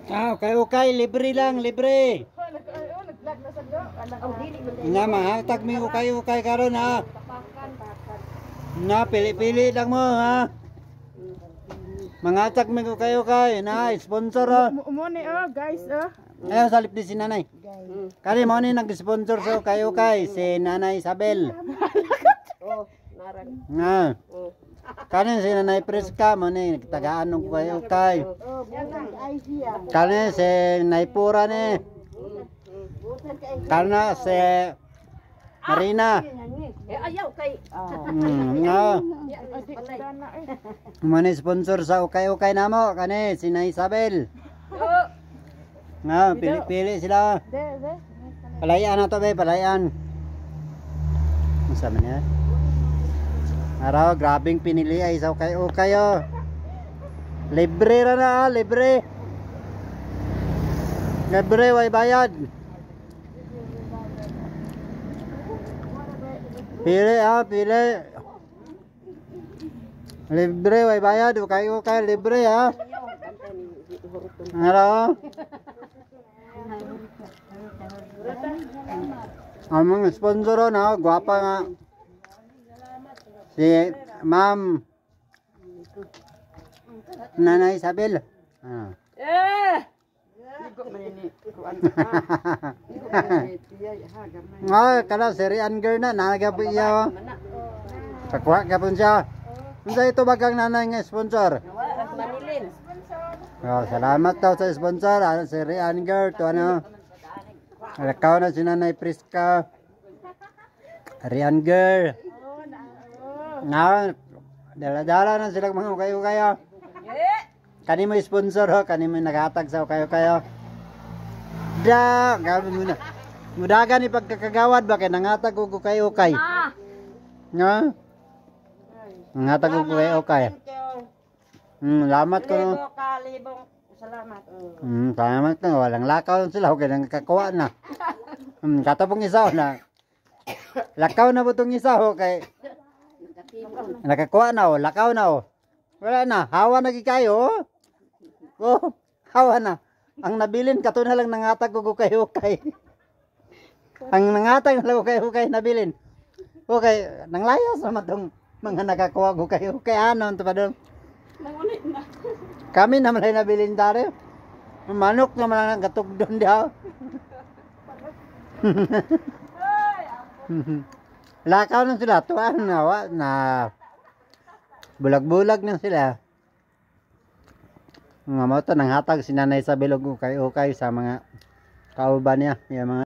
Okay, libre lang, libre. Na mahatag mi okay karon ha. Na pili-pili lang mo ha. Mangatag mi okay na sponsor ha. Mo ni guys Ayaw salip di si nanay. Kani mo ni nag-sponsor sa okay si Nanay Isabel. Oh, narag. Nga. Kani si Nanay Preska mo ni tagaan ng okay. Kani si Naipura ni. Kana si Marina. Ayaw kay. Nga. Mo ni sponsor sa okay namo kani si Nanay Isabel. Nga, pili-pili sila. Palayan na to be, palayan. Ang sabi niya. Araw, grabing pinili ay sa okay oh. Libre ra na, libre. Libre, way bayad. Pili pili. Libre, way bayad. Okay, libre ha. Araw. Among sponsor na, guwapa nga. Si Ma'am Nanay Isabel. Kala si Rianger na, nagabi iya. Kakuha ka pun siya. Unsa ito bagang nanay nga sponsor? Manilin. Salamat daw sa sponsor. Si Rianger to ano. Alakaw na si Nanay Priska. Rianger. Dala-dala na sila mga kayo. Kani mo sponsor ho, kani mo naghatag sa kayo. Gabi mo na. Mudagan ni pagkakagawad ba kay nangatag ko kayo. Nga? Nangatag ko kayo. Salamat ko. Salamat. Salamat na. Walang lakaw sila. Okay, nangkakuha na. Katapong isa na. Lakaw na po itong isa. Okay. Nakakuha na. Lakaw na. Wala na. Hawa na kayo. Hawa na. Ang nabilin, kato na lang nangatag ko kayo. Ang nangatag na lang kayo nabilin. Okay. Nanglayas naman itong mga nakakuha ko kayo. Ano ito pa doon? Nangunit na. Kami naman ay nabilin dari. Manok naman ang katog doon diha. Lakaw na sila. Tuan na bulag-bulag na sila. Nga mo ito, nanghatag si Nanay Isabel og ukay sa mga kauban niya. Yung mga